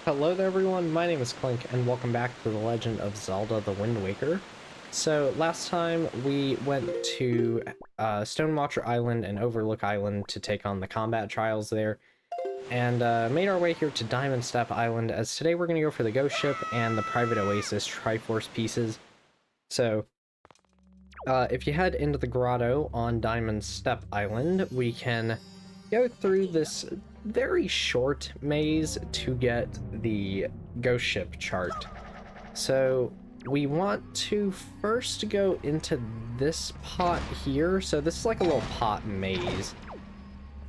Hello there everyone, my name is Clink and welcome back to The Legend of Zelda The Wind Waker. So last time we went to Stonewatcher Island and Overlook Island to take on the combat trials there, and made our way here to Diamond Step Island, as today we're going to go for the ghost ship and the private Oasis Triforce pieces. So if you head into the grotto on Diamond Step Island, we can go through this very short maze to get the ghost ship chart. So we want to first go into this pot here. So this is like a little pot maze.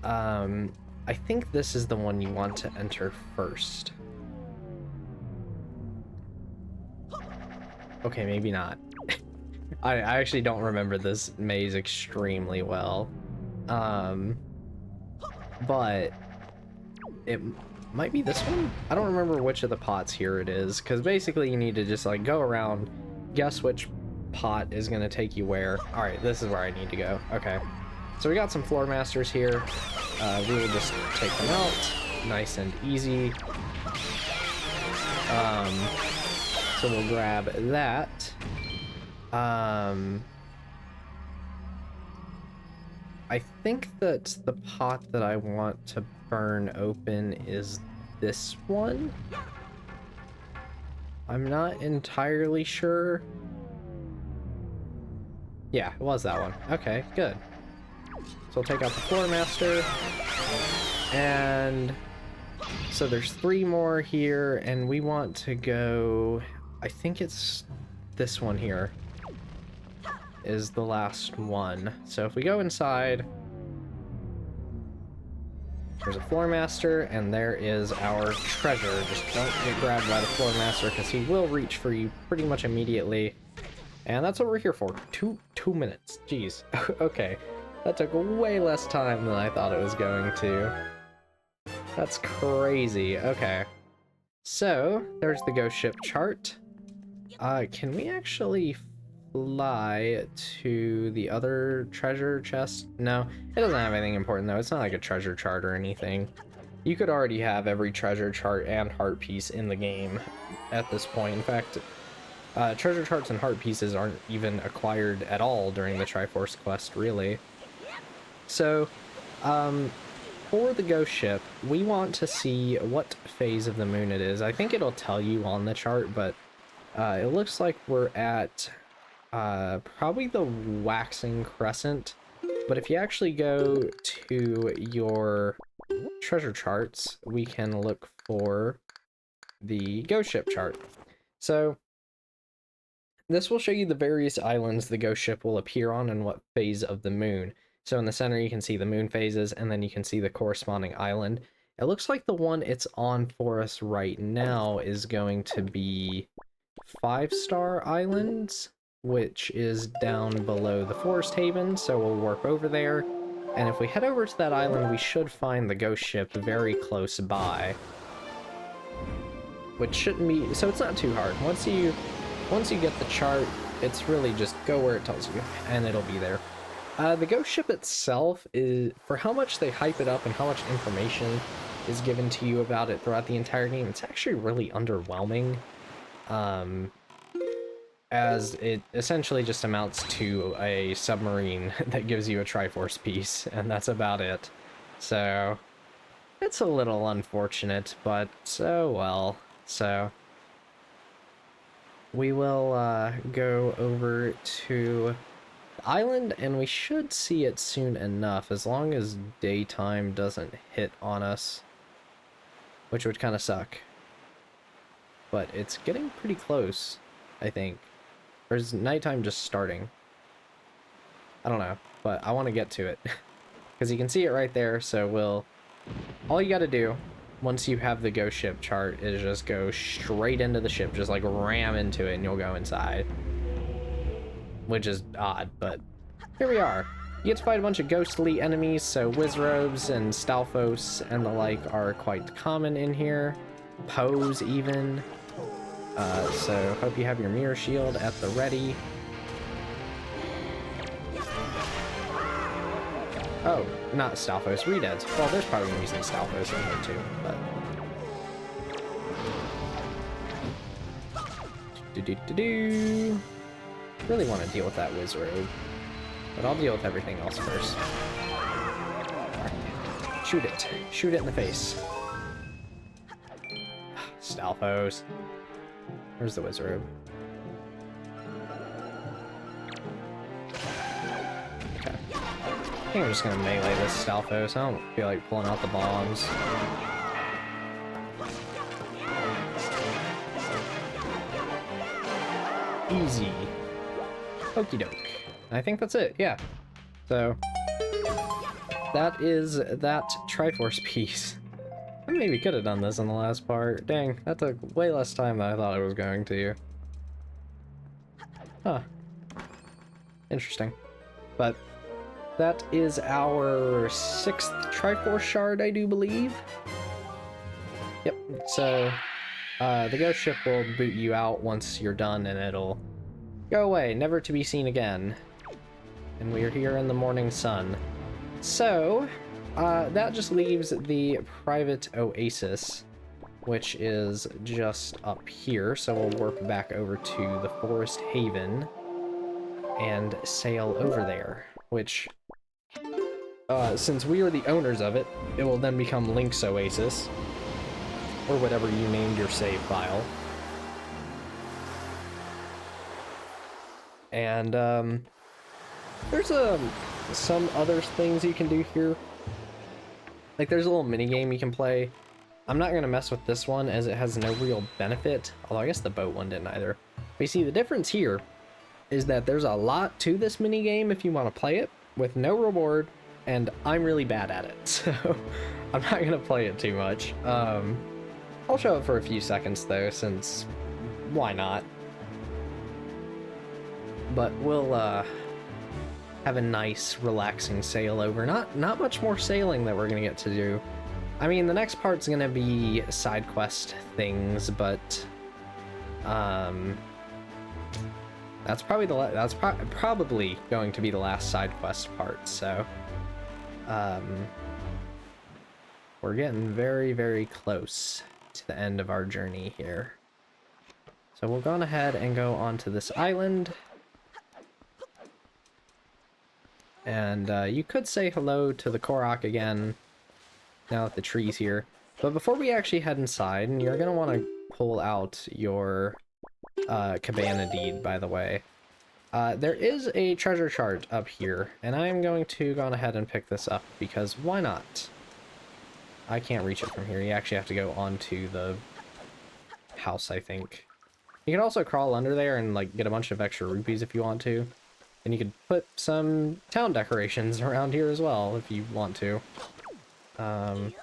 I think this is the one you want to enter first. Okay, maybe not. I actually don't remember this maze extremely well. But it might be this one? I don't remember which of the pots here it is, because basically you need to just like go around, guess which pot is going to take you where. Alright, this is where I need to go. Okay. So we got some floor masters here. We will just take them out. Nice and easy. So we'll grab that. I think that the pot that I want to burn open is this one. I'm not entirely sure. Yeah, it was that one. Okay, good. So I'll take out the floor master. And so there's 3 more here, and we want to go, I think it's this one here is the last one. So if we go inside, there's a floor master and there is our treasure. Just don't get grabbed by the floor master because he will reach for you pretty much immediately. And that's what we're here for. Two minutes. Jeez. Okay. That took way less time than I thought it was going to. That's crazy. Okay. So there's the ghost ship chart. Can we actually fly to the other treasure chest? No, it doesn't have anything important though. It's not like a treasure chart or anything. You could already have every treasure chart and heart piece in the game at this point. In fact, treasure charts and heart pieces aren't even acquired at all during the Triforce quest, really. So, for the ghost ship, we want to see what phase of the moon it is. I think it'll tell you on the chart, but it looks like we're at probably the waxing crescent. But if you actually go to your treasure charts, we can look for the ghost ship chart. So this will show you the various islands the ghost ship will appear on and what phase of the moon. So in the center you can see the moon phases, and then you can see the corresponding island. It looks like the one it's on for us right now is going to be 5-star Islands, which is down below the Forest Haven, so we'll warp over there. And if we head over to that island, we should find the ghost ship very close by. Which shouldn't be, so it's not too hard. Once you get the chart, it's really just go where it tells you, and it'll be there. The ghost ship itself is, for how much they hype it up and how much information is given to you about it throughout the entire game, it's actually really underwhelming. As it essentially just amounts to a submarine that gives you a Triforce piece, and that's about it. So it's a little unfortunate, but oh well. So we will go over to the island, and we should see it soon enough, as long as daytime doesn't hit on us, which would kind of suck. But it's getting pretty close, I think. Or is nighttime just starting? I don't know, but I want to get to it. Because you can see it right there, so all you gotta do, once you have the ghost ship chart, is just go straight into the ship, just like ram into it, and you'll go inside. Which is odd, but here we are. You get to fight a bunch of ghostly enemies, so Wizrobes and Stalfos and the like are quite common in here. Pose even. So hope you have your mirror shield at the ready. Oh, not Stalfos, Redeads. Well, there's probably gonna be some Stalfos in here too, but Do. Really want to deal with that whiz robe, but I'll deal with everything else first. Right. Shoot it. Shoot it in the face. Stalfos. Where's the whiz robe? Okay. I think I'm just gonna melee this Stalfos. I don't feel like pulling out the bombs. Easy. Okie doke. I think that's it, yeah. So, that is that Triforce piece. I maybe could have done this in the last part. Dang, that took way less time than I thought it was going to. Huh. Interesting. But that is our 6th Triforce shard, I do believe. Yep, so the ghost ship will boot you out once you're done, and it'll go away, never to be seen again. And we are here in the morning sun. So, that just leaves the private Oasis, which is just up here. So we'll warp back over to the Forest Haven and sail over there, which, since we are the owners of it, it will then become Link's Oasis, or whatever you named your save file. And, there's, some other things you can do here. Like, there's a little mini game you can play. I'm not going to mess with this one as it has no real benefit, although I guess the boat one didn't either. But you see, the difference here is that there's a lot to this mini game if you want to play it, with no reward, and I'm really bad at it, so I'm not going to play it too much. I'll show it for a few seconds, though, since why not? But we'll, have a nice, relaxing sail over. Not much more sailing that we're gonna get to do. I mean, the next part's gonna be side quest things, but that's probably probably going to be the last side quest part. So we're getting very, very close to the end of our journey here. So we'll go on ahead and go onto this island. And you could say hello to the Korok again, now that the tree's here. But before we actually head inside, and you're going to want to pull out your cabana deed, by the way. There is a treasure chart up here, and I'm going to go on ahead and pick this up, because why not? I can't reach it from here. You actually have to go onto the house, I think. You can also crawl under there and like get a bunch of extra rupees if you want to. And you could put some town decorations around here as well, if you want to. From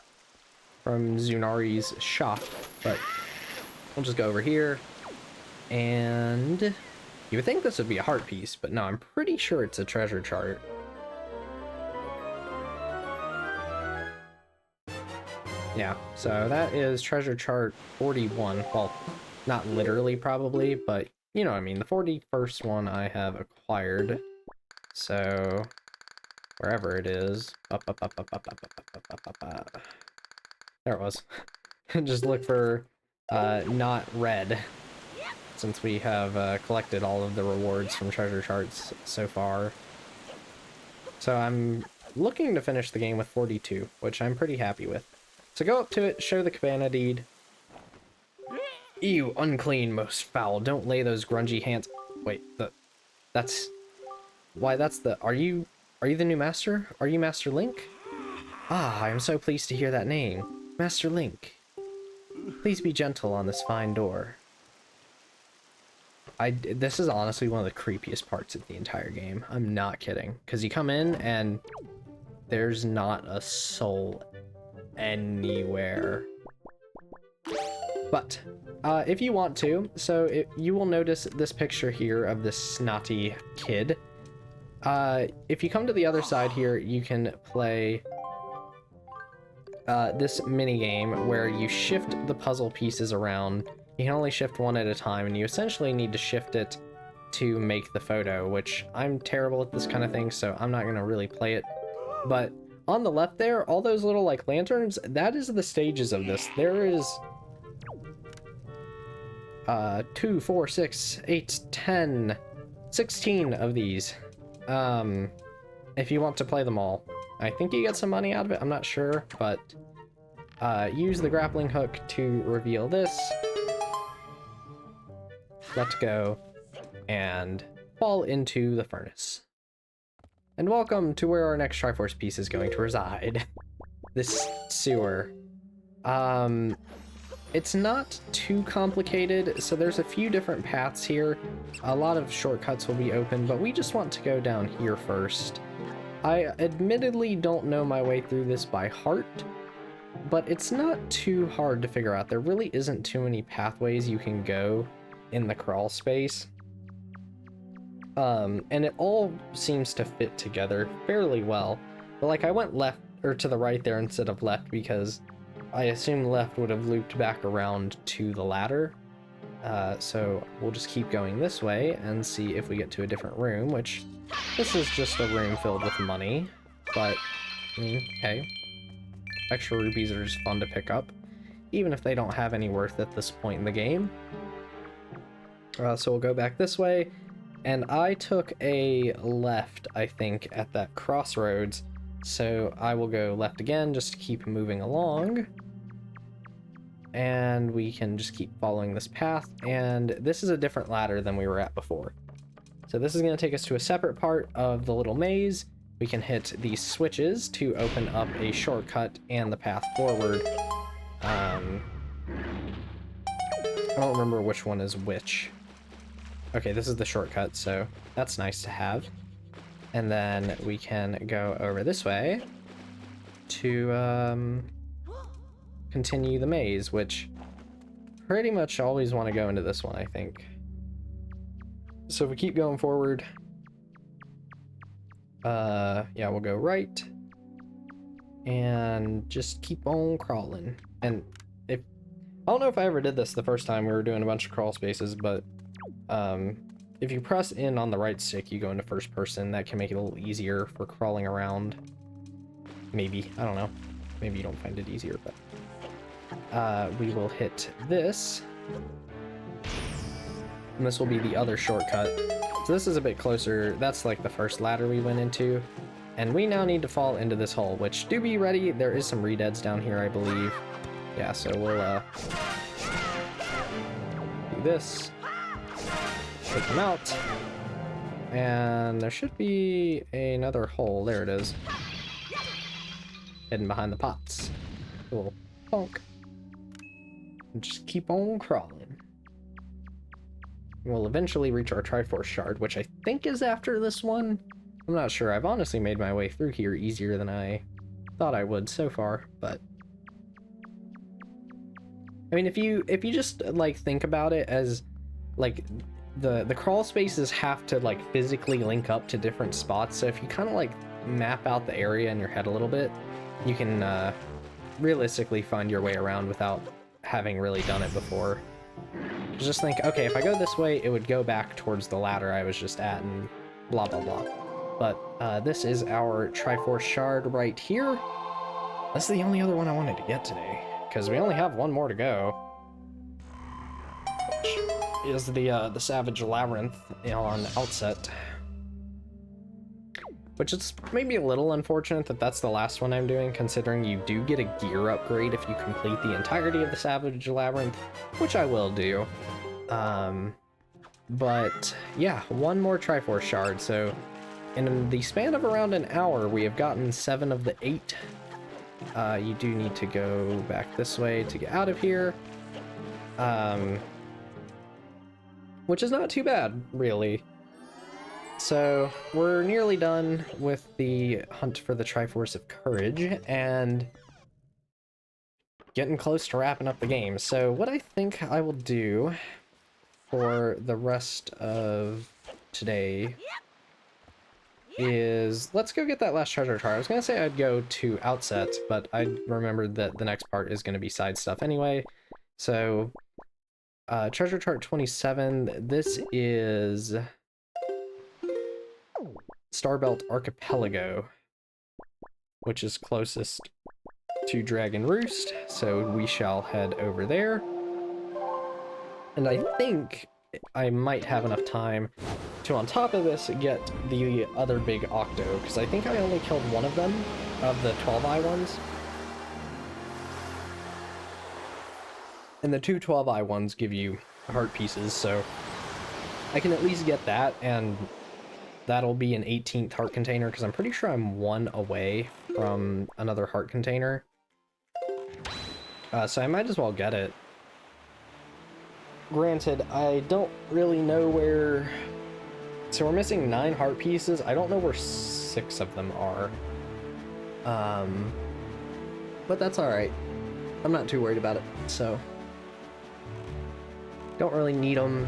Zunari's shop. But we'll just go over here. And you would think this would be a heart piece, but no, I'm pretty sure it's a treasure chart. Yeah, so that is treasure chart 41. Well, not literally probably, but you know what I mean. The 41st one I have acquired. So wherever it is. There it was. Just look for not red, since we have collected all of the rewards from treasure charts so far. So I'm looking to finish the game with 42, which I'm pretty happy with. So go up to it, show the cabana deed. Ew, unclean, most foul. Don't lay those grungy hands. Wait, that's why that's the. Are you the new master? Are you Master Link? Ah, I am so pleased to hear that name. Master Link. Please be gentle on this fine door. This is honestly one of the creepiest parts of the entire game. I'm not kidding. Because you come in and there's not a soul anywhere. But if you want to, so you will notice this picture here of this snotty kid. If you come to the other side here, you can play this mini game where you shift the puzzle pieces around. You can only shift one at a time, and you essentially need to shift it to make the photo, which I'm terrible at this kind of thing, so I'm not going to really play it. But on the left there, all those little like lanterns, that is the stages of this. There is 2, 4, 6, 8, 10, 16 of these. If you want to play them all. I think you get some money out of it, I'm not sure, but use the grappling hook to reveal this. Let go, and fall into the furnace. And welcome to where our next Triforce piece is going to reside. This sewer. It's not too complicated, so there's a few different paths here. A lot of shortcuts will be open, but we just want to go down here first. I admittedly don't know my way through this by heart, but it's not too hard to figure out. There really isn't too many pathways you can go in the crawl space. And it all seems to fit together fairly well. But like I went left or to the right there instead of left because I assumed left would have looped back around to the ladder. So we'll just keep going this way and see if we get to a different room, which this is just a room filled with money. But, I mean, hey, extra rupees are just fun to pick up, even if they don't have any worth at this point in the game. So we'll go back this way, and I took a left, I think, at that crossroads, so I will go left again just to keep moving along. And we can just keep following this path, and this is a different ladder than we were at before. So this is going to take us to a separate part of the little maze. We can hit these switches to open up a shortcut and the path forward. I don't remember which one is which. Okay, this is the shortcut, so that's nice to have. And then we can go over this way to continue the maze, which pretty much always want to go into this one, I think. So if we keep going forward, yeah, we'll go right and just keep on crawling. And I don't know if I ever did this the first time we were doing a bunch of crawl spaces, but if you press in on the right stick, you go into first person. That can make it a little easier for crawling around. Maybe, I don't know. Maybe you don't find it easier, but we will hit this. And this will be the other shortcut. So this is a bit closer. That's like the first ladder we went into. And we now need to fall into this hole, which, do be ready, there is some redeads down here, I believe. Yeah, so we'll do this. Take them out. And there should be another hole. There it is. Hidden behind the pots. Cool. Bonk. And just keep on crawling. We'll eventually reach our Triforce shard, which I think is after this one. I'm not sure. I've honestly made my way through here easier than I thought I would so far, but I mean, if you just like think about it as like the crawl spaces have to like physically link up to different spots. So if you kind of like map out the area in your head a little bit, you can realistically find your way around without having really done it before. Just think, okay, if I go this way, it would go back towards the ladder I was just at and blah, blah, blah. But this is our Triforce shard right here. That's the only other one I wanted to get today, because we only have one more to go. Which is the Savage Labyrinth on Outset. Which is maybe a little unfortunate that that's the last one I'm doing, considering you do get a gear upgrade if you complete the entirety of the Savage Labyrinth, which I will do. But yeah, one more Triforce shard, so in the span of around an hour, we have gotten 7 of the 8. You do need to go back this way to get out of here. Which is not too bad, really. So we're nearly done with the hunt for the Triforce of Courage and getting close to wrapping up the game. So what I think I will do for the rest of today is let's go get that last treasure chart. I was gonna say I'd go to Outset, but I remembered that the next part is gonna be side stuff anyway. So treasure chart 27, this is Starbelt Archipelago, which is closest to Dragon Roost, so we shall head over there. And I think I might have enough time to, on top of this, get the other big Octo, because I think I only killed one of them, of the 12-eye ones. And the two 12-eye ones give you heart pieces, so I can at least get that, and that'll be an 18th heart container, because I'm pretty sure I'm one away from another heart container. So I might as well get it. Granted, I don't really know where... So we're missing 9 heart pieces. I don't know where 6 of them are. But that's alright. I'm not too worried about it, so... Don't really need them.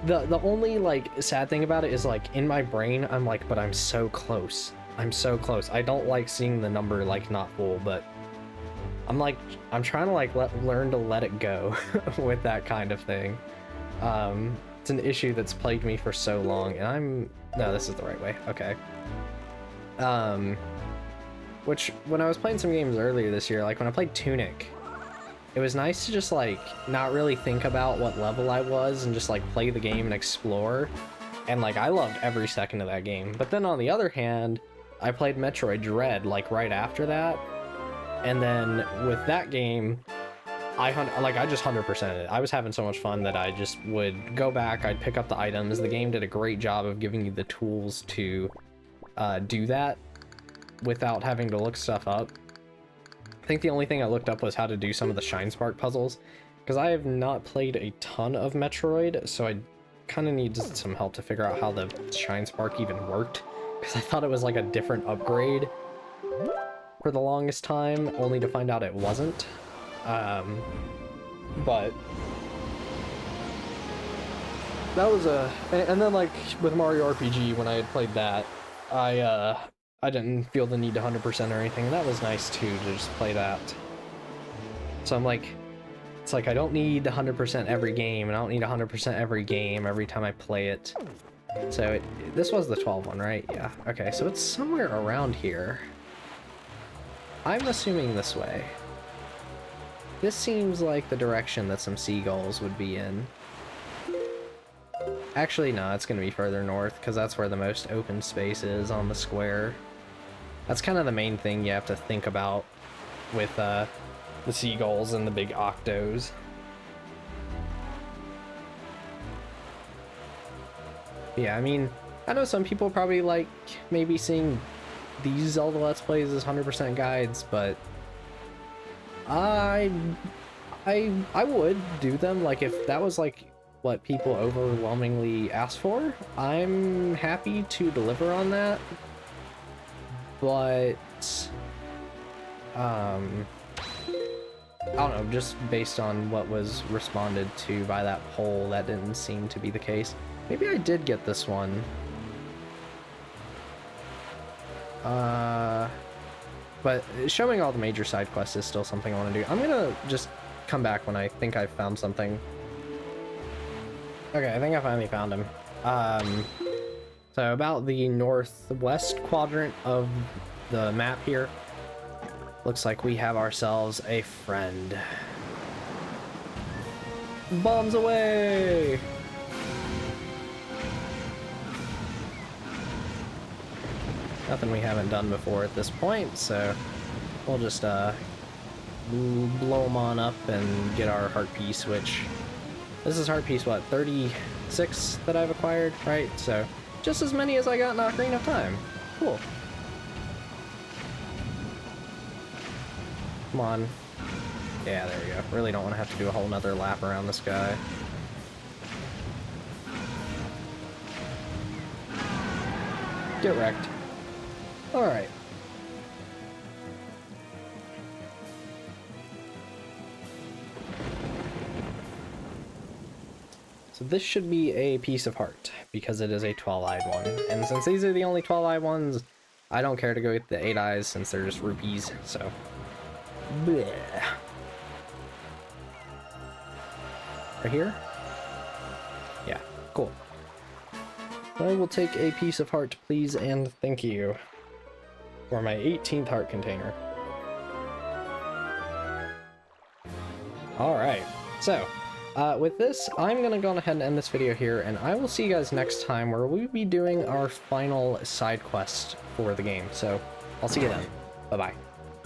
The only, like, sad thing about it is, like, in my brain, I'm like, but I'm so close. I'm so close. I don't like seeing the number, like, not full, but... I'm trying to, like, learn to let it go with that kind of thing. It's an issue that's plagued me for so long, and no, this is the right way. Okay. Which, when I was playing some games earlier this year, like, when I played Tunic, it was nice to just, like, not really think about what level I was and just, like, play the game and explore. And, like, I loved every second of that game. But then, on the other hand, I played Metroid Dread, like, right after that. And then with that game, I just 100%ed it. I was having so much fun that I just would go back, I'd pick up the items. The game did a great job of giving you the tools to do that without having to look stuff up. I think the only thing I looked up was how to do some of the Shine Spark puzzles, because I have not played a ton of Metroid, so I kind of need some help to figure out how the Shine Spark even worked, because I thought it was like a different upgrade for the longest time, only to find out it wasn't. But that was and then, like, with Mario RPG, when I had played that, I didn't feel the need to 100% or anything, and that was nice too, to just play that. So I'm like, it's like I don't need 100% every game, and I don't need 100% every game every time I play it. So this was the 12 one, right? Yeah. Okay, so it's somewhere around here. I'm assuming this way. This seems like the direction that some seagulls would be in. Actually, no, it's going to be further north, because that's where the most open space is on the square. That's kind of the main thing you have to think about with the seagulls and the big octos. Yeah, I mean, I know some people probably like maybe seeing these Zelda Let's Plays as 100% guides, but I would do them. Like, if that was like what people overwhelmingly asked for, I'm happy to deliver on that. But I don't know, just based on what was responded to by that poll, that didn't seem to be the case. Maybe I did get this one. But showing all the major side quests is still something I want to do. I'm gonna just come back when I think I've found something. Okay, I think I finally found him. So about the northwest quadrant of the map here, looks like we have ourselves a friend. Bombs away! Nothing we haven't done before at this point, so we'll just blow them on up and get our heart piece, which this is heart piece, what, 36 that I've acquired, right? So just as many as I got in Ocarina of Time. Cool. Come on. Yeah, there we go. Really don't want to have to do a whole nother lap around this guy. Get wrecked. Alright. So this should be a piece of heart, because it is a 12-eyed one. And since these are the only 12-eyed ones, I don't care to go get the 8 eyes since they're just rupees, so... Bleh. Right here? Yeah, cool. I will take a piece of heart, please, and thank you. For my 18th heart container. Alright, so With this, I'm gonna go ahead and end this video here, and I will see you guys next time where we'll be doing our final side quest for the game. So I'll see you then. Bye-bye.